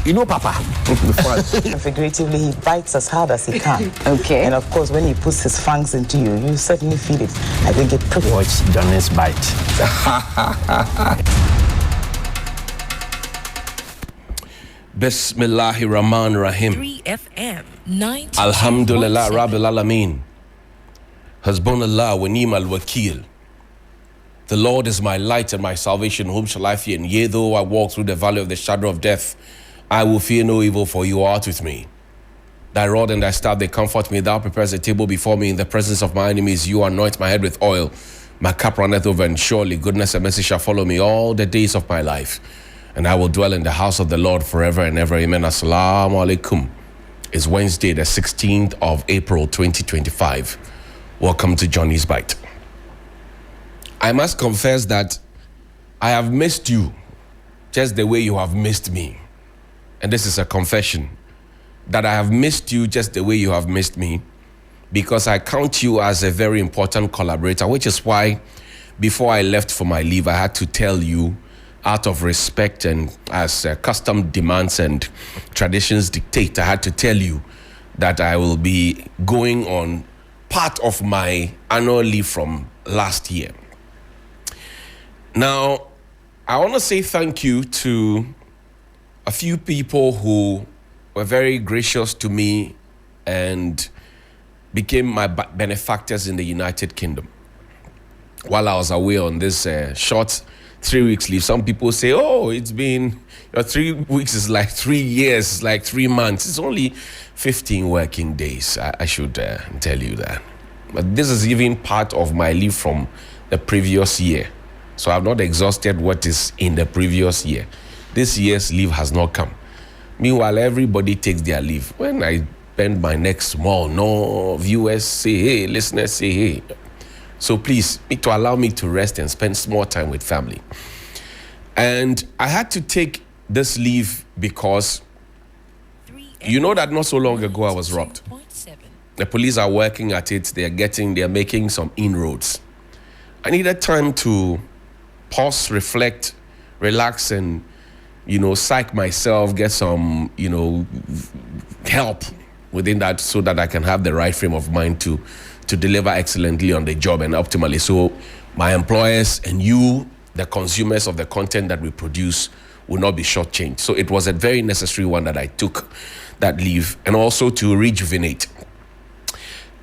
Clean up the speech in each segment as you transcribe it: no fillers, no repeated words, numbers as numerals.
You know, Papa. Figuratively, he bites as hard as he can. Okay. And of course, when he puts his fangs into you, you certainly feel it. I think it pretty. Watch Johnny's bite. Bismillahir Rahmanir Rahim. 3FM 90. Alhamdulillah Rabbil Alameen. Hasbunallah wa ni'mal wakil. The Lord is my light and my salvation. Whom shall I fear? And yea, though I walk through the valley of the shadow of death, I will fear no evil, for you art with me. Thy rod and thy staff, they comfort me. Thou preparest a table before me in the presence of my enemies. You anoint my head with oil. My cup runneth over, and surely goodness and mercy shall follow me all the days of my life. And I will dwell in the house of the Lord forever and ever. Amen. Assalamu alaikum. It's Wednesday, the 16th of April, 2025. Welcome to Johnny's Bite. I must confess that I have missed you just the way you have missed me. And this is a confession that I have missed you just the way you have missed me, because I count you as a very important collaborator, which is why before I left for my leave, I had to tell you, out of respect and as custom demands and traditions dictate, I had to tell you that I will be going on part of my annual leave from last year. Now, I want to say thank you to a few people who were very gracious to me and became my benefactors in the United Kingdom. While I was away on this short 3 weeks leave, some people say, oh, it's been, 3 weeks is like 3 years, like 3 months. It's only 15 working days. I should tell you that. But this is even part of my leave from the previous year. So I've not exhausted what is in the previous year. This year's leave has not come. Meanwhile, everybody takes their leave. When I bend my neck small, no viewers say, hey, listeners say, hey. So please, to allow me to rest and spend more time with family. And I had to take this leave because you know that not so long ago I was robbed. The police are working at it. They're making some inroads. I needed time to pause, reflect, relax, and, psych myself, get some, help within that so that I can have the right frame of mind to deliver excellently on the job and optimally. So my employers and you, the consumers of the content that we produce, will not be shortchanged. So it was a very necessary one that I took that leave, and also to rejuvenate.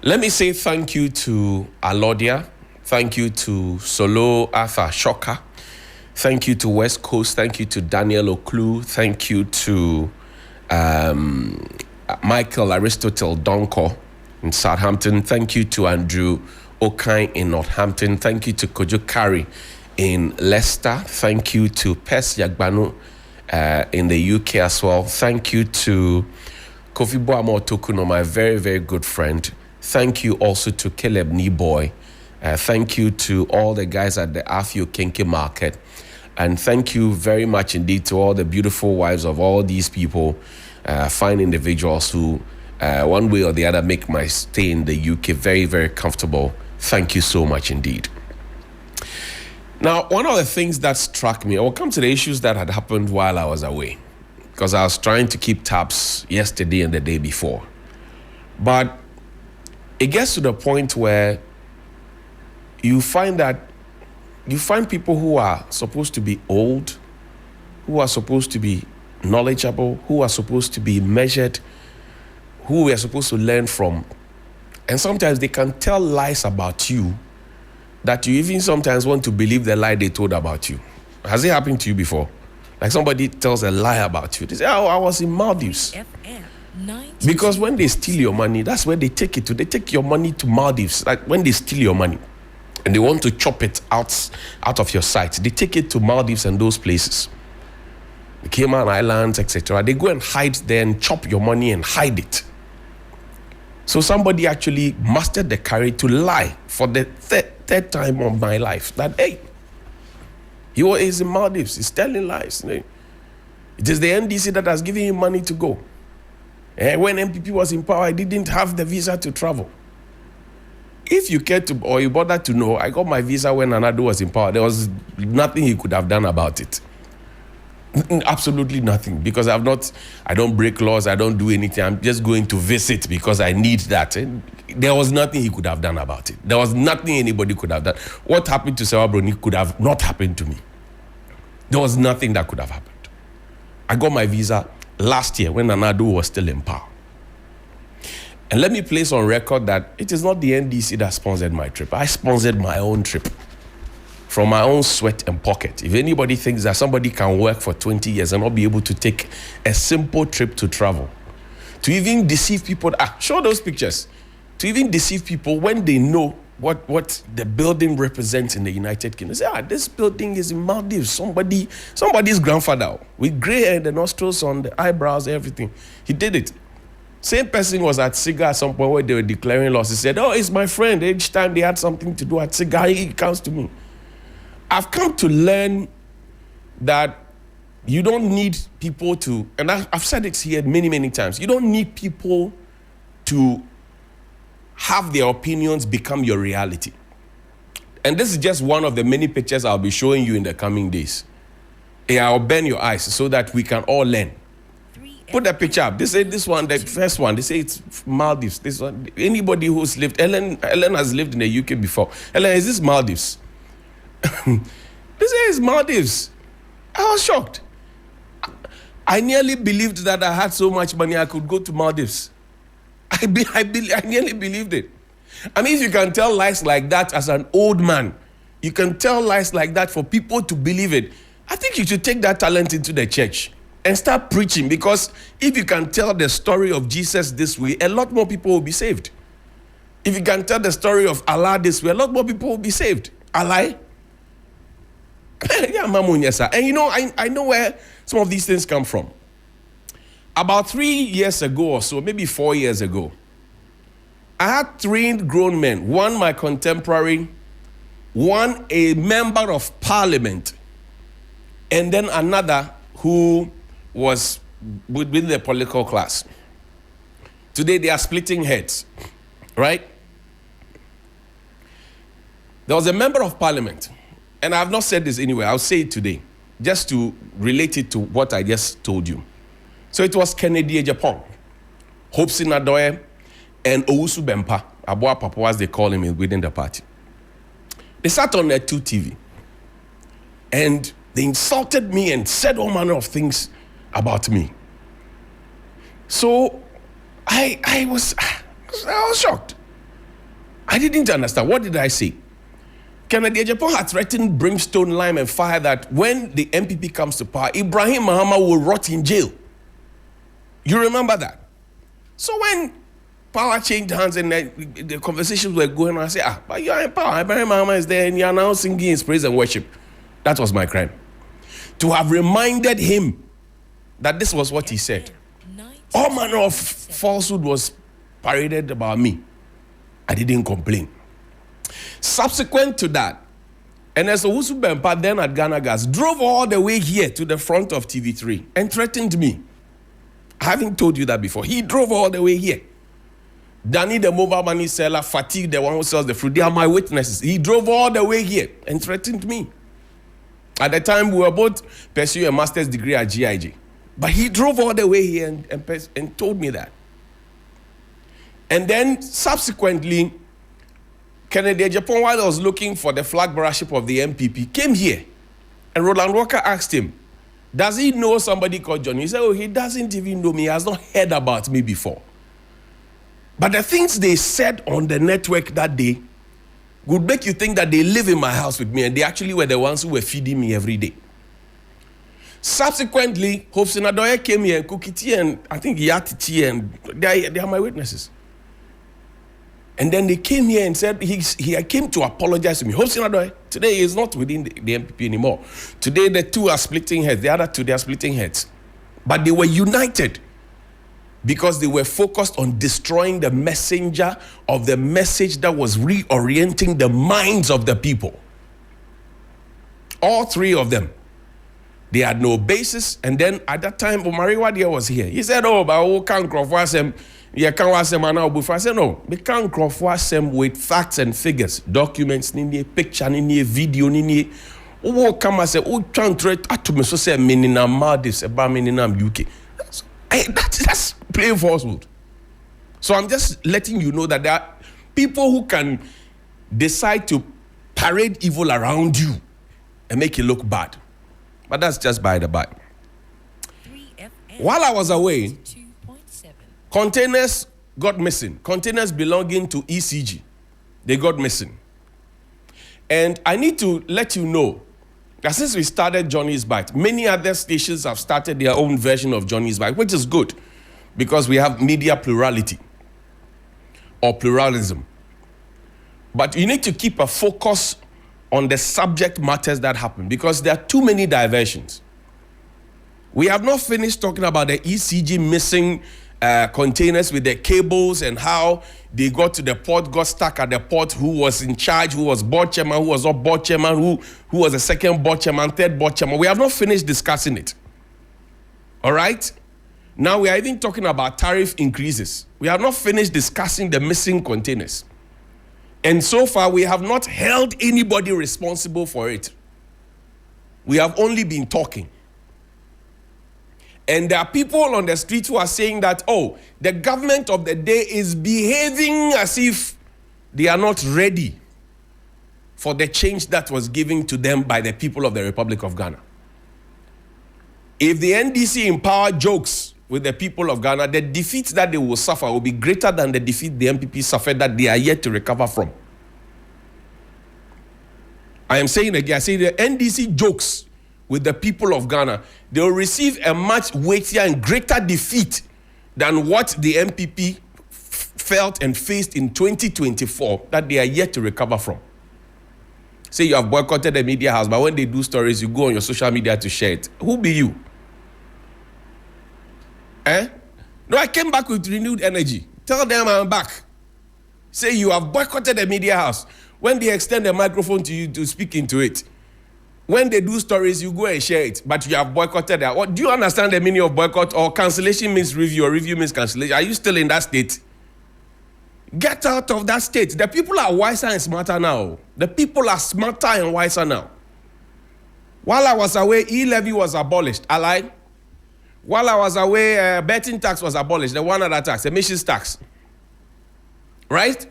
Let me say thank you to Alodia. Thank you to Solo Arthur Shoka. Thank you to West Coast. Thank you to Daniel Oklu. Thank you to Michael Aristotle Donko in Southampton. Thank you to Andrew Okai in Northampton. Thank you to Kojo Kari in Leicester. Thank you to Pes Yagbanu in the UK as well. Thank you to Kofi Boamo Tokuno, my very, very good friend. Thank you also to Caleb Niboy. Thank you to all the guys at the Afio Kenke Market. And thank you very much indeed to all the beautiful wives of all these people, fine individuals who, one way or the other, make my stay in the UK very, very comfortable. Thank you so much indeed. Now, one of the things that struck me, I will come to the issues that had happened while I was away, because I was trying to keep tabs yesterday and the day before. But it gets to the point where you find people who are supposed to be old, who are supposed to be knowledgeable, who are supposed to be measured, who we are supposed to learn from. And sometimes they can tell lies about you that you even sometimes want to believe the lie they told about you. Has it happened to you before? Like somebody tells a lie about you. They say, oh, I was in Maldives. Because when they steal your money, that's where they take it to. They take your money to Maldives. Like when they steal your money and they want to chop it out of your sight, they take it to Maldives and those places. The Cayman Islands, etc. They go and hide there and chop your money and hide it. So somebody actually mastered the courage to lie for the third time of my life that, hey, he is in Maldives, he's telling lies. It is the NDC that has given him money to go. And when MPP was in power, I didn't have the visa to travel. If you care to, or you bother to know, I got my visa when Anadu was in power. There was nothing he could have done about it. Absolutely nothing, because I don't break laws, I don't do anything. I'm just going to visit because I need that. And there was nothing he could have done about it. There was nothing anybody could have done. What happened to Sarah Bruni could have not happened to me. There was nothing that could have happened. I got my visa last year when Nana Addo was still in power. And let me place on record that it is not the NDC that sponsored my trip. I sponsored my own trip from my own sweat and pocket. If anybody thinks that somebody can work for 20 years and not be able to take a simple trip to travel, to even deceive people, show those pictures, to even deceive people when they know what the building represents in the United Kingdom. Say, this building is in Maldives. Somebody's grandfather with gray hair, the nostrils on the eyebrows, everything. He did it. Same person was at SIGA at some point where they were declaring laws. He said, it's my friend. Each time they had something to do at SIGA, he comes to me. I've come to learn that you don't need people to, and I've said it here many, many times, you don't need people to have their opinions become your reality. And this is just one of the many pictures I'll be showing you in the coming days. I'll burn your eyes so that we can all learn. Put the picture up. They say this one, the first one, they say it's Maldives. This one, anybody who's lived, Ellen has lived in the UK before. Ellen, is this Maldives? They say it's Maldives. I was shocked. I nearly believed that I had so much money I could go to Maldives. I nearly believed it. I mean, if you can tell lies like that as an old man, you can tell lies like that for people to believe it. I think you should take that talent into the church and start preaching, because if you can tell the story of Jesus this way, a lot more people will be saved. If you can tell the story of Allah this way, a lot more people will be saved. Allah? Yeah, and you know, I know where some of these things come from. About 3 years ago or so, maybe 4 years ago, I had 3 grown men, one my contemporary, one a member of parliament, and then another who was within the political class. Today they are splitting heads, right? There was a member of parliament, and I have not said this anywhere, I'll say it today, just to relate it to what I just told you. So it was Kennedy Japan, Hopsin Adoye, and Owusu Bempah, Aboa Papa, as they call him within the party. They sat on their 2 TV, and they insulted me and said all manner of things about me. So I was shocked. I didn't understand. What did I say? Kennedy Japan had threatened brimstone, lime, and fire that when the MPP comes to power, Ibrahim Mahama will rot in jail. You remember that? So when power changed hands and the conversations were going on, I said, but you're in power. Ibrahim Mahama is there and you're now singing his praise and worship. That was my crime. To have reminded him that this was what he said. All manner of falsehood was paraded about me. I didn't complain. Subsequent to that, and as Owusu Bempah, then at Ghana Gas, drove all the way here to the front of TV3 and threatened me. I haven't told you that before. He drove all the way here. Danny, the mobile money seller, Fatih, the one who sells the fruit, they are my witnesses. He drove all the way here and threatened me. At the time, we were both pursuing a master's degree at GIG. But he drove all the way here and told me that. And then subsequently, Kennedy Japan, while I was looking for the flag bearership of the MPP, came here. And Roland Walker asked him, does he know somebody called Johnnie? He said, he doesn't even know me. He has not heard about me before. But the things they said on the network that day would make you think that they live in my house with me, and they actually were the ones who were feeding me every day. Subsequently, Hopsin Adoye came here and cooked tea, and I think Yati tea, and they are my witnesses. And then they came here and said he came to apologize to me. Hopsin Adoye today is not within the MPP anymore. Today the 2 are splitting heads. The other 2, they are splitting heads. But they were united because they were focused on destroying the messenger of the message that was reorienting the minds of the people. All 3 of them. They had no basis. And then at that time, Omari Wadia was here. He said, but we can't cross them. I said, no, we can't cross them with facts and figures, documents, picture, video, Who come and say, oh, trying to me so say Meninam Maldives, about Meninam UK. That's plain falsehood. So I'm just letting you know that there are people who can decide to parade evil around you and make it look bad. But that's just by the by. While I was away, containers got missing. Containers belonging to ECG, they got missing. And I need to let you know that since we started Johnnie's Bite, many other stations have started their own version of Johnnie's Bite, which is good because we have media plurality or pluralism. But you need to keep a focus on the subject matters that happen because there are too many diversions. We have not finished talking about the ECG missing containers with the cables and how they got to the port, got stuck at the port, who was in charge, who was board chairman, who was not board chairman, who was the second board chairman, third board chairman. We have not finished discussing it. All right? Now we are even talking about tariff increases. We have not finished discussing the missing containers. And so far, we have not held anybody responsible for it. We have only been talking. And there are people on the street who are saying that, oh, the government of the day is behaving as if they are not ready for the change that was given to them by the people of the Republic of Ghana. If the NDC in power jokes with the people of Ghana, the defeat that they will suffer will be greater than the defeat the MPP suffered that they are yet to recover from. I am saying again, I say the NDC jokes with the people of Ghana, they will receive a much weightier and greater defeat than what the MPP felt and faced in 2024 that they are yet to recover from. Say you have boycotted the media house, but when they do stories, you go on your social media to share it. Who be you? No, I came back with renewed energy. Tell them I'm back. Say you have boycotted the media house. When they extend the microphone to you to speak into it, when they do stories, you go and share it, but you have boycotted that. What, do you understand the meaning of boycott? Or cancellation means review, or review means cancellation? Are you still in that state? Get out of that state. The people are wiser and smarter now. The people are smarter and wiser now. While I was away, e-levy was abolished. I lied. While I was away, betting tax was abolished. The one other tax, emissions tax. Right?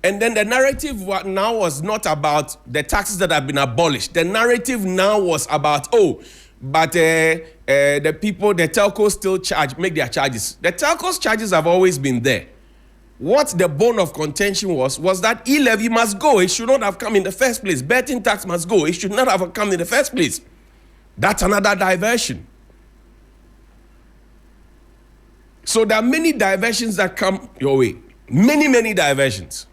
And then the narrative now was not about the taxes that have been abolished. The narrative now was about, but the people, the telcos still make their charges. The telcos' charges have always been there. What the bone of contention was that e-levy must go. It should not have come in the first place. Betting tax must go. It should not have come in the first place. That's another diversion. So there are many diversions that come your way. Many, many diversions.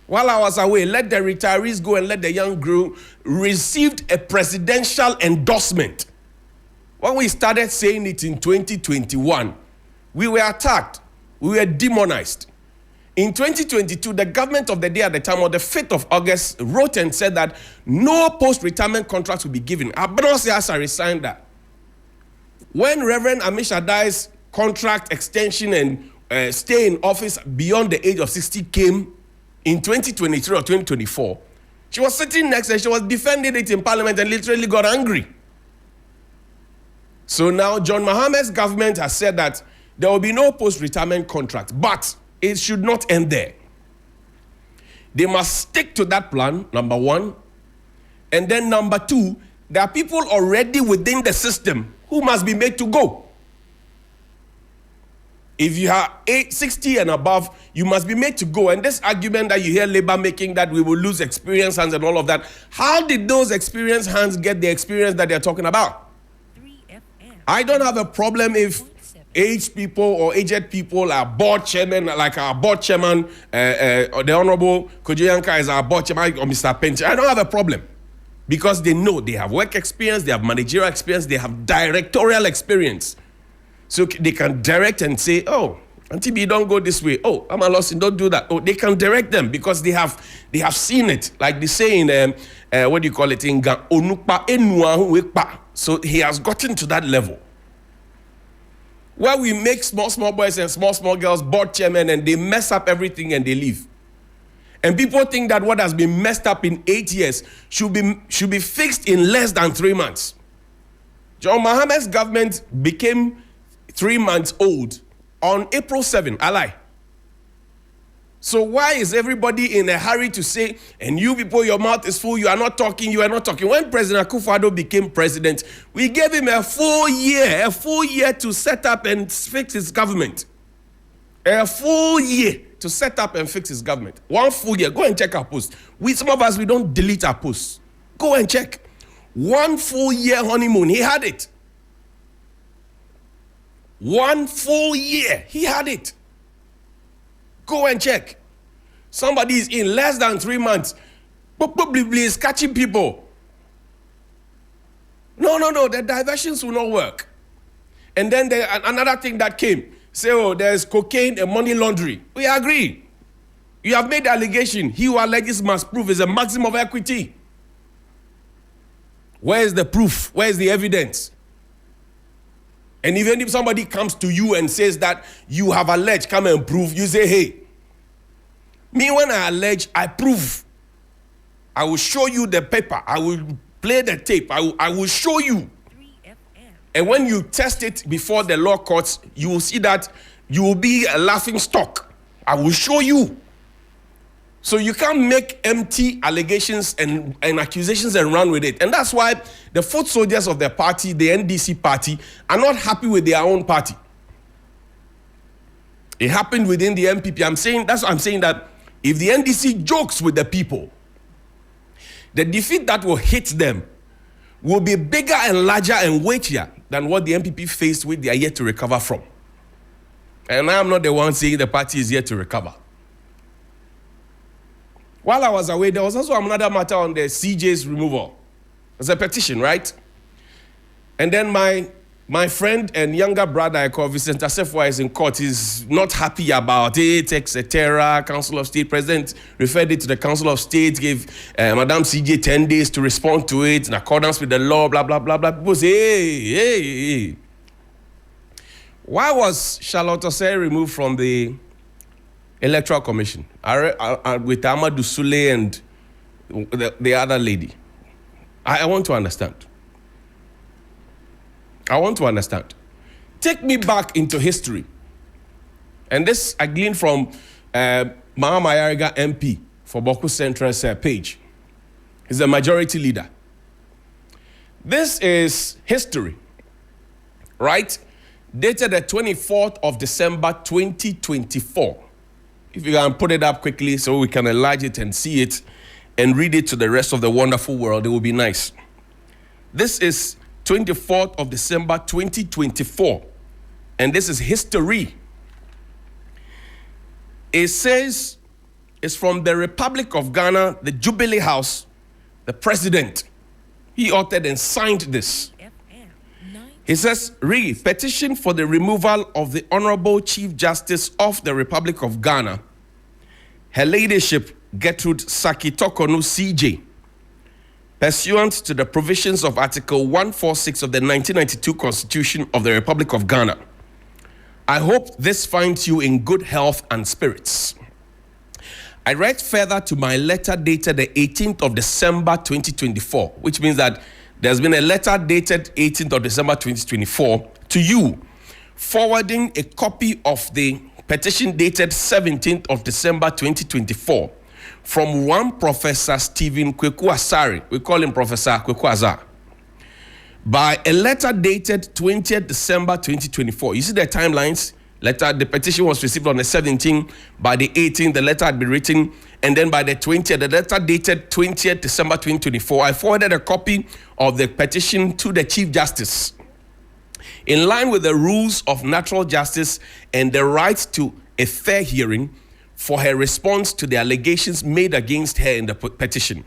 While I was away, let the retirees go and let the young grow received a presidential endorsement. When we started saying it in 2021, we were attacked. We were demonized. In 2022, the government of the day at the time, on the 5th of August, wrote and said that no post-retirement contracts will be given. Abrosia resigned that. When Reverend Amisha Adai's contract extension and stay in office beyond the age of 60 came in 2023 or 2024, she was sitting next and she was defending it in parliament and literally got angry. So now John Mohammed's government has said that there will be no post-retirement contract, but it should not end there. They must stick to that plan, number one. And then number two, there are people already within the system who must be made to go. If you are 60 and above, you must be made to go. And this argument that you hear Labour making that we will lose experienced hands and all of that, how did those experienced hands get the experience that they're talking about? I don't have a problem if aged people or aged people are board chairman, like our board chairman, the Honorable Kojoyanka is our board chairman, or Mr. Pench. I don't have a problem because they know they have work experience, they have managerial experience, they have directorial experience. So they can direct and say, oh, Auntie B, don't go this way. Oh, I'm a loss, don't do that. Oh, they can direct them because they have seen it. Like they say in, what do you call it? In Onukpa Enua Wekpa. So he has gotten to that level. Where we make small boys and small girls board chairmen and they mess up everything and they leave. And people think that what has been messed up in 8 years should be fixed in less than 3 months. John Mohammed's government became 3 months old on April 7. I lie. So why is everybody in a hurry to say, and you people, your mouth is full, you are not talking. When President Akufo-Addo became president, we gave him a full year to set up and fix his government. A full year to set up and fix his government. 1 full year. Go and check our posts. Some of us, we don't delete our posts. Go and check. 1 full year honeymoon. He had it. 1 full year. He had it. Go and check. Somebody is in less than 3 months. Probably is catching people. No. The diversions will not work. And then another thing that came. Say, there's cocaine and money laundering. We agree. You have made the allegation. He who alleges must prove is a maximum of equity. Where is the proof? Where is the evidence? And even if somebody comes to you and says that you have alleged, come and prove, you say, hey, me when I allege, I prove. I will show you the paper. I will play the tape. I will show you. And when you test it before the law courts, you will see that you will be a laughing stock. I will show you. So you can't make empty allegations and accusations and run with it. And that's why the foot soldiers of the party, the NDC party, are not happy with their own party. It happened within the MPP. That's why I'm saying that if the NDC jokes with the people, the defeat that will hit them will be bigger and larger and weightier than what the MPP faced with, they are yet to recover from. And I am not the one saying the party is yet to recover. While I was away, there was also another matter on the CJ's removal. It's a petition, right? And then my friend and younger brother, I call Vincent Asefwa, is in court. He's not happy about it, etc. Council of State President referred it to the Council of State, gave Madam CJ 10 days to respond to it in accordance with the law, blah, blah, blah, blah. People say, hey. Why was Charlotte Osei removed from the Electoral Commission with Amadou Sule and the other lady? I want to understand. Take me back into history. And this I gleaned from Mahama Yariga MP for Bawku Central's page. He's the majority leader. This is history, right? Dated the 24th of December, 2024. If you can put it up quickly so we can enlarge it and see it and read it to the rest of the wonderful world, it will be nice. This is 24th of December, 2024. And this is history. It says, it's from the Republic of Ghana, the Jubilee House, the president. He authored and signed this. He says, petition for the removal of the Honorable Chief Justice of the Republic of Ghana, Her Ladyship Gertrude Saki-Tokonu CJ, pursuant to the provisions of Article 146 of the 1992 Constitution of the Republic of Ghana. I hope this finds you in good health and spirits. I write further to my letter dated the 18th of December 2024, which means that there's been a letter dated 18th of December 2024 to you, forwarding a copy of the petition dated 17th of December 2024 from one Professor Stephen Kweku Asari. We call him Professor Kweku Azar. By a letter dated 20th December 2024. You see the timelines? The petition was received on the 17th. By the 18th, the letter had been written. And then by the 20th, the letter dated 20th December 2024, I forwarded a copy of the petition to the Chief Justice. In line with the rules of natural justice and the right to a fair hearing for her response to the allegations made against her in the petition.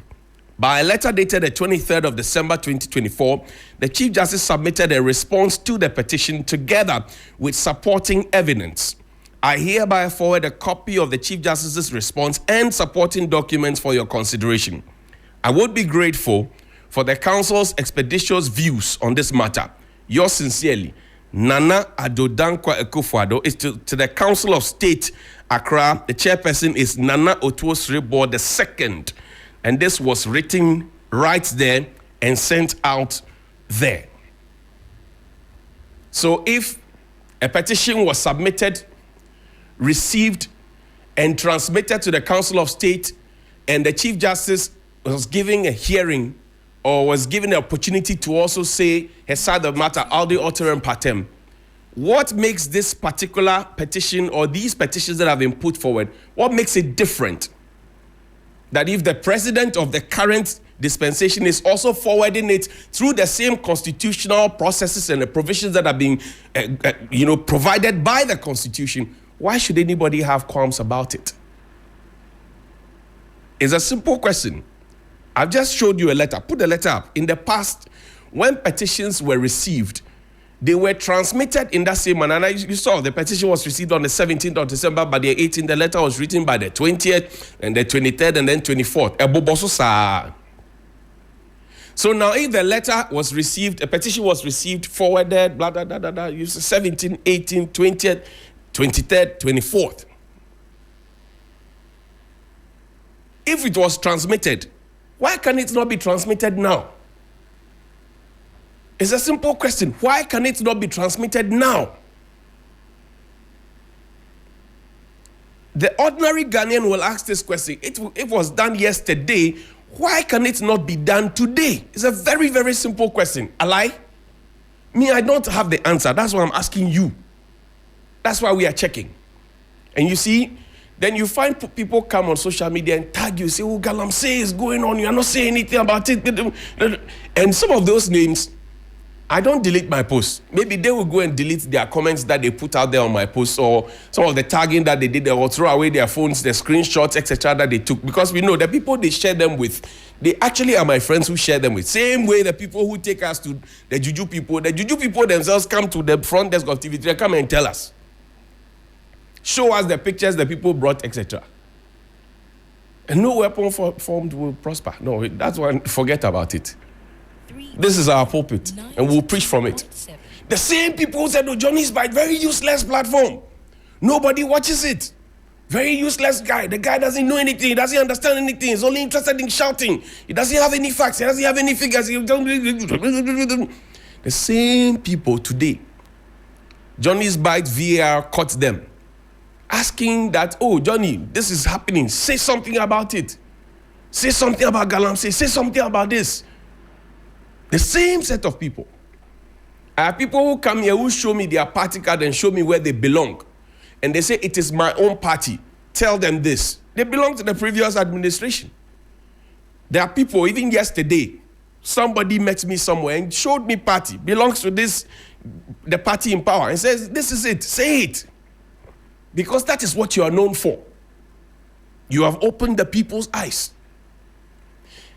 By a letter dated the 23rd of December 2024, the Chief Justice submitted a response to the petition together with supporting evidence. I hereby forward a copy of the Chief Justice's response and supporting documents for your consideration. I would be grateful for the Council's expeditious views on this matter. Yours sincerely, Nana Addo Dankwa Akufo-Addo. It's to the Council of State, Accra. The chairperson is Nana Otuo-Sribor II. And this was written right there and sent out there. So if a petition was submitted, received, and transmitted to the Council of State, and the Chief Justice was giving a hearing or was given an opportunity to also say his side of the matter, audi autorem partem, what makes this particular petition or these petitions that have been put forward, what makes it different? That if the president of the current dispensation is also forwarding it through the same constitutional processes and the provisions that are being provided by the Constitution, why should anybody have qualms about it? It's a simple question. I've just showed you a letter. Put the letter up. In the past, when petitions were received, they were transmitted in that same manner. And you saw the petition was received on the 17th of December. By the 18th, the letter was written by the 20th, and the 23rd, and then 24th. So now, if the letter was received, a petition was received, forwarded, blah, blah, blah, blah, blah, you 17th, 18th, 20th, 23rd, 24th. If it was transmitted, why can it not be transmitted now? It's a simple question. Why can it not be transmitted now? The ordinary Ghanaian will ask this question. It was done yesterday. Why can it not be done today? It's a very, very simple question. A lie? Me, I don't have the answer. That's why I'm asking you. That's why we are checking. And you see, then you find people come on social media and tag you, say, oh, Galamsey is going on. You are not saying anything about it. And some of those names, I don't delete my posts. Maybe they will go and delete their comments that they put out there on my posts, or some of the tagging that they did, or throw away their phones, their screenshots, etc. that they took. Because we know the people they share them with, they actually are my friends who share them with. Same way the people who take us to the juju people themselves come to the front desk of TV3, come and tell us. Show us the pictures the people brought, etc. And no weapon formed will prosper. No, that's one, forget about it. This is our pulpit, and we'll preach from it. The same people who said, oh, Johnny's by very useless platform. Nobody watches it. Very useless guy. The guy doesn't know anything. He doesn't understand anything. He's only interested in shouting. He doesn't have any facts. He doesn't have any figures. The same people today, Johnny's Bite VAR caught them, asking that, oh, Johnny, this is happening. Say something about it. Say something about Galamsey. Say something about this. The same set of people. I have people who come here who show me their party card and show me where they belong. And they say, it is my own party. Tell them this. They belong to the previous administration. There are people, even yesterday, somebody met me somewhere and showed me party, belongs to the party in power, and says, this is it, say it. Because that is what you are known for. You have opened the people's eyes.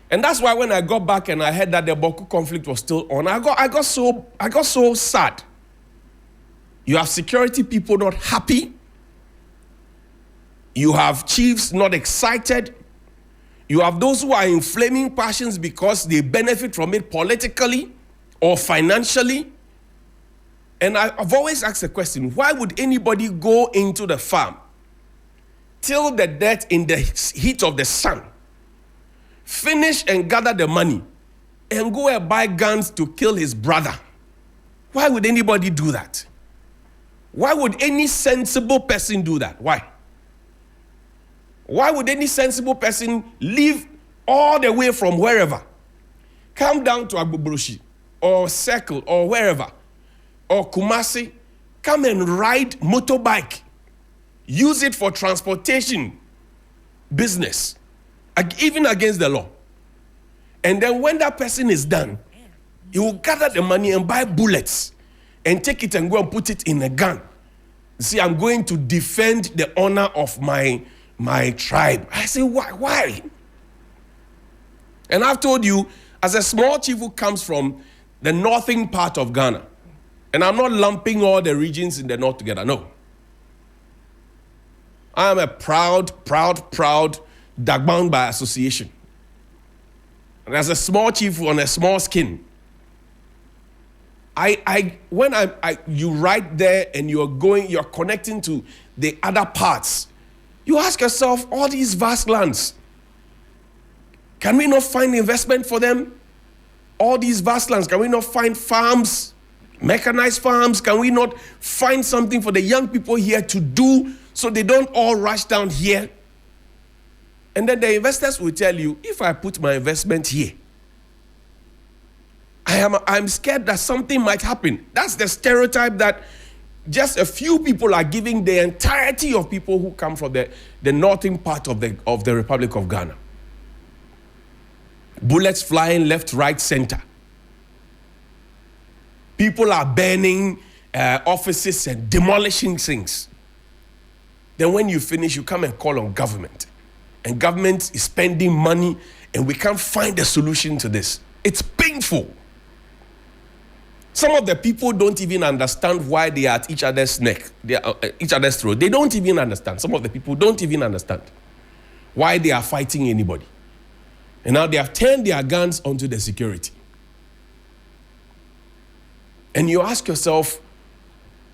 And that's why when I got back and I heard that the Bawku conflict was still on, I got so sad. You have security people not happy. You have chiefs not excited. You have those who are inflaming passions because they benefit from it politically or financially. And I've always asked the question, why would anybody go into the farm till the death in the heat of the sun, finish and gather the money, and go and buy guns to kill his brother? Why would anybody do that? Why would any sensible person do that? Why? Why would any sensible person leave all the way from wherever, come down to Agbobroshi or Circle or wherever, or Kumasi, come and ride motorbike, use it for transportation, business, even against the law? And then when that person is done, he will gather the money and buy bullets and take it and go and put it in a gun. See, I'm going to defend the honor of my tribe. I say, why? And I've told you, as a small chief who comes from the northern part of Ghana, and I'm not lumping all the regions in the north together, no. I am a proud Dagbang by association. And as a small chief on a small skin, When you write there and you're connecting to the other parts, you ask yourself, all these vast lands, can we not find investment for them? All these vast lands, can we not find farms, mechanized farms? Can we not find something for the young people here to do so they don't all rush down here? And then the investors will tell you, if I put my investment here, I'm scared that something might happen. That's the stereotype that just a few people are giving the entirety of people who come from the northern part of the Republic of Ghana. Bullets flying left, right, center. People are burning offices and demolishing things. Then when you finish, you come and call on government. And government is spending money and we can't find a solution to this. It's painful. Some of the people don't even understand why they are at each other's neck, they are each other's throat. They don't even understand. Some of the people don't even understand why they are fighting anybody. And now they have turned their guns onto the security. And you ask yourself,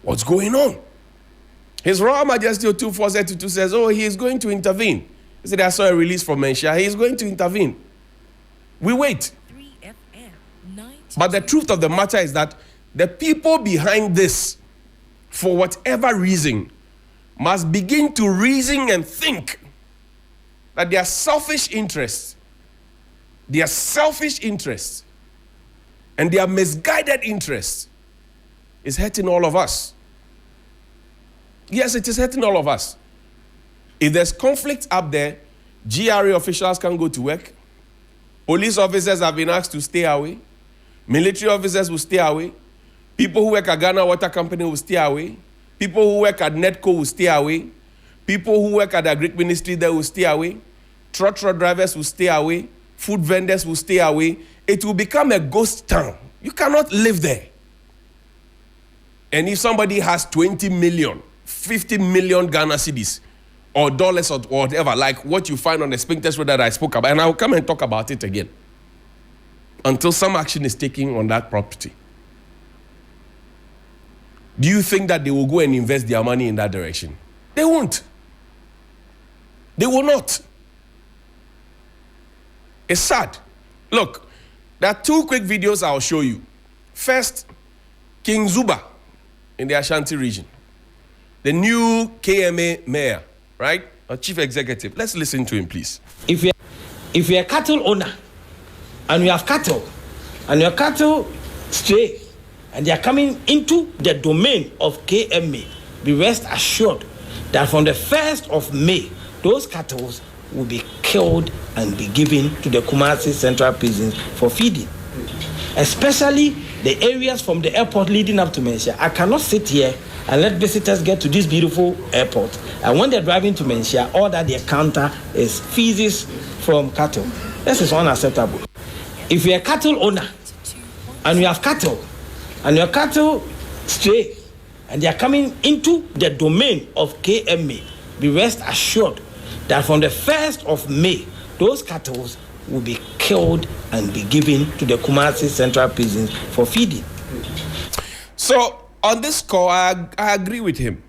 what's going on? His Royal Majesty 2432 says, oh, he is going to intervene. He said, I saw a release from Mensha. He is going to intervene. We wait. But the truth of the matter is that the people behind this, for whatever reason, must begin to reason and think that their selfish interests, and their misguided interests is hurting all of us. Yes, it is hurting all of us. If there's conflict up there, GRA officials can go to work. Police officers have been asked to stay away. Military officers will stay away. People who work at Ghana Water Company will stay away. People who work at Netco will stay away. People who work at the Agric Ministry there will stay away. Truck drivers will stay away. Food vendors will stay away. It will become a ghost town. You cannot live there. And if somebody has 20 million, 50 million Ghana cedis, or dollars or whatever, like what you find on the Spintex Road that I spoke about, and I will come and talk about it again, until some action is taken on that property. Do you think that they will go and invest their money in that direction? They won't. They will not. It's sad. Look, there are two quick videos I'll show you. First, King Zuba in the Ashanti region, the new KMA mayor, right? Or chief executive. Let's listen to him, please. If you're a cattle owner and you have cattle and your cattle stray and they are coming into the domain of KMA, be rest assured that from the 1st of May, those cattle will be killed and be given to the Kumasi Central Prisons for feeding. Especially the areas from the airport leading up to Mensha. I cannot sit here and let visitors get to this beautiful airport. And when they're driving to Mensha, all that they encounter is feces from cattle. This is unacceptable. If you're a cattle owner and you have cattle and your cattle stray and they are coming into the domain of KMA, be rest assured that from the 1st of May, those cattle will be killed and be given to the Kumasi Central Prisons for feeding. So, on this score, I agree with him.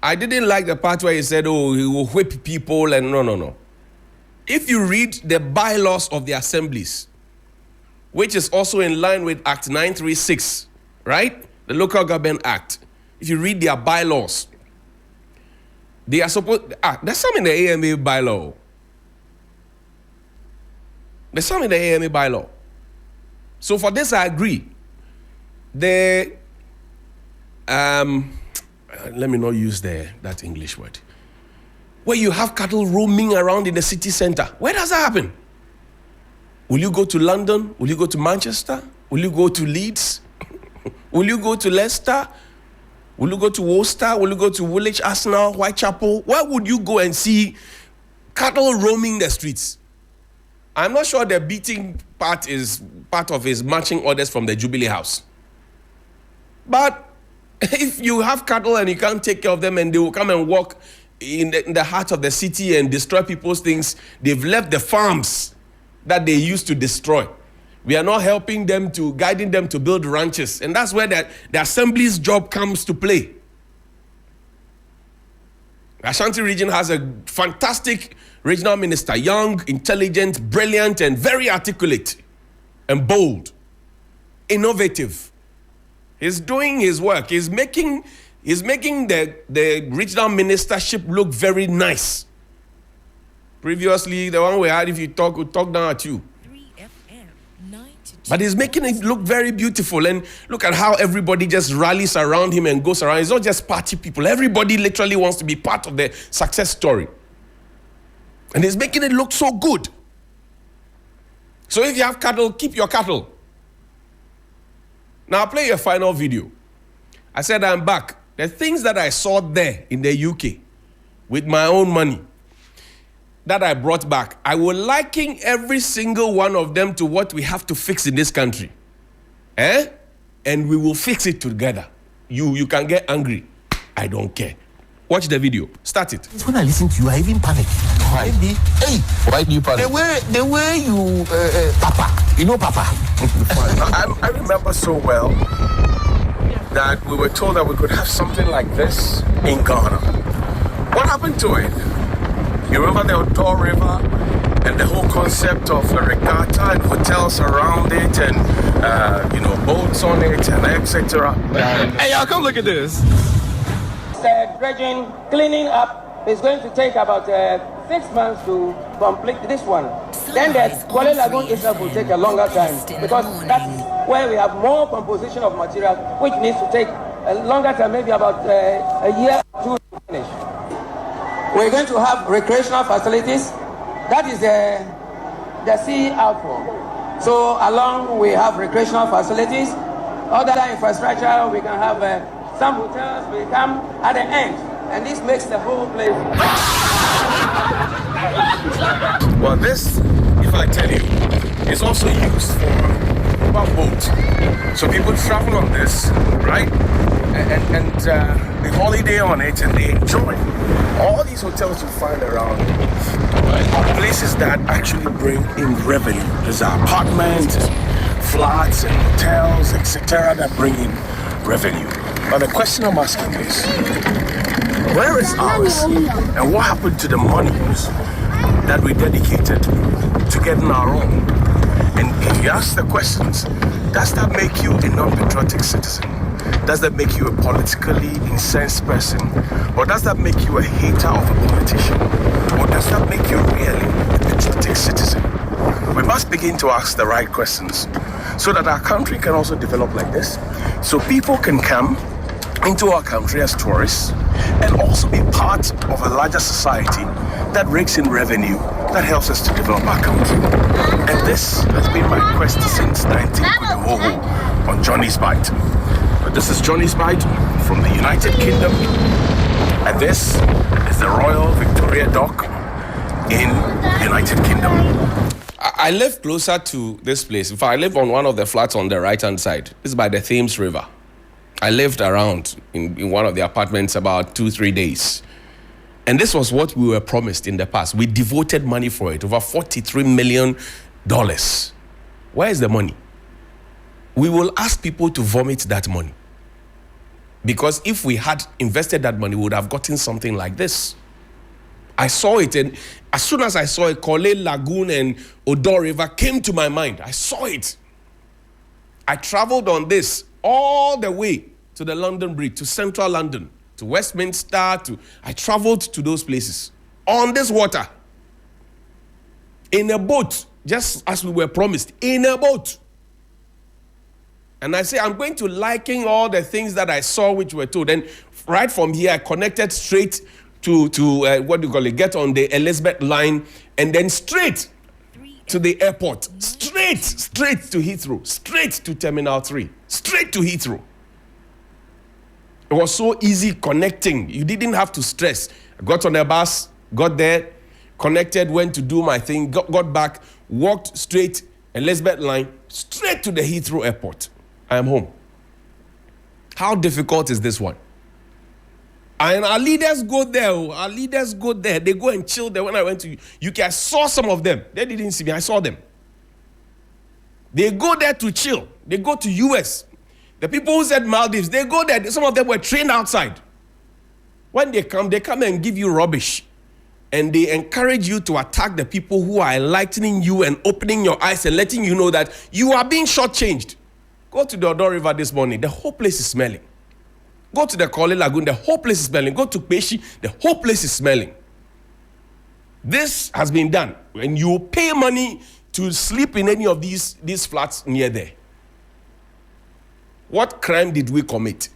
I didn't like the part where he said, oh, he will whip people, and no. If you read the bylaws of the assemblies, which is also in line with Act 936, right? The Local Government Act. If you read their bylaws, they are supposed... there's some in the AMA bylaw. There's some in the AMA bylaw. So for this, I agree. Let me not use that English word. Where you have cattle roaming around in the city center. Where does that happen? Will you go to London? Will you go to Manchester? Will you go to Leeds? Will you go to Leicester? Will you go to Worcester? Will you go to Woolwich, Arsenal, Whitechapel? Where would you go and see cattle roaming the streets? I'm not sure the beating part is part of his marching orders from the Jubilee House. But if you have cattle and you can't take care of them and they will come and walk in the heart of the city and destroy people's things, they've left the farms that they used to destroy. We are not helping them guiding them to build ranches. And that's where the assembly's job comes to play. Ashanti region has a fantastic regional minister, young, intelligent, brilliant, and very articulate and bold, innovative. He's doing his work. He's making the regional ministership look very nice. Previously, the one we had, if you talk, would talk down at you. But he's making it look very beautiful. And look at how everybody just rallies around him and goes around. It's not just party people. Everybody literally wants to be part of the success story. And he's making it look so good. So if you have cattle, keep your cattle. Now I'll play your final video. I said I'm back. The things that I saw there in the UK with my own money that I brought back, I will liken every single one of them to what we have to fix in this country. And we will fix it together. You can get angry. I don't care. Watch the video. Start it. When I listen to you, I even panic. Why? Hey, Why do you panic? the way you, Papa, you know Papa. I remember so well that we were told that we could have something like this in Ghana. What happened to it? You remember the Odo River and the whole concept of a regatta and hotels around it and, boats on it and etc. Hey, y'all, come look at this. Dredging, cleaning up is going to take about 6 months to complete this one. Then the Korle Lagoon itself will take a longer time because that's where we have more composition of material, which needs to take a longer time, maybe about a year or two to finish. We're going to have recreational facilities. That is the sea outfall. So along we have recreational facilities. Other infrastructure, we can have some hotels will come at the end, and this makes the whole place. Well, this, if I tell you, is also used for boat. So people travel on this, right? And they holiday on it and they enjoy. All these hotels you find around are places that actually bring in revenue. There's apartments, flats, and hotels, etc. that bring in revenue. But the question I'm asking is, where is ours? And what happened to the monies that we dedicated to getting our own? And if you ask the questions, does that make you a non-patriotic citizen? Does that make you a politically incensed person? Or does that make you a hater of a politician? Or does that make you really a patriotic citizen? We must begin to ask the right questions so that our country can also develop like this. So people can come into our country as tourists and also be part of a larger society that rakes in revenue that helps us to develop our country. And this has been my quest since 19 on Johnnie's Bite. This is Johnnie's Bite from the United Kingdom, and this is the Royal Victoria Dock in the United Kingdom. I live closer to this place. In fact, I live on one of the flats on the right-hand side. This is by the Thames River. I lived around in one of the apartments about 2-3 days. And this was what we were promised in the past. We devoted money for it, over $43 million. Where is the money? We will ask people to vomit that money. Because if we had invested that money, we would have gotten something like this. I saw it, and as soon as I saw it, Korle Lagoon and Odo River came to my mind. I saw it. I traveled on this all the way to the London Bridge, to central London, to Westminster. I traveled to those places on this water, in a boat, just as we were promised, in a boat. And I say, I'm going to liken all the things that I saw which were told. And right from here, I connected straight to get on the Elizabeth line, and then straight to the airport, straight to Heathrow, straight to Terminal 3, straight to Heathrow. It was so easy connecting. You didn't have to stress. I got on a bus, got there, connected, went to do my thing, got back, walked straight, Elizabeth line, straight to the Heathrow airport. I am home. How difficult is this one? And our leaders go there. They go and chill there. When I went to UK, I saw some of them. They didn't see me. I saw them. They go there to chill. They go to US. The people who said Maldives, they go there. Some of them were trained outside. When they come and give you rubbish. And they encourage you to attack the people who are enlightening you and opening your eyes and letting you know that you are being shortchanged. Go to the Odo River this morning. The whole place is smelling. Go to the KORLE lagoon. The whole place is smelling. Go to Peshi. The whole place is smelling. This has been done. When you pay money to sleep in any of these flats near there, what crime did we commit?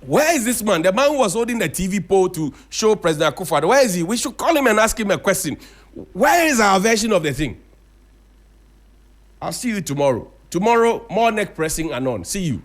Where is this man? The man who was holding the TV pole to show President Akufo-Addo. Where is he? We should call him and ask him a question. Where is our version of the thing? I'll see you tomorrow. Tomorrow, more neck pressing and on. See you.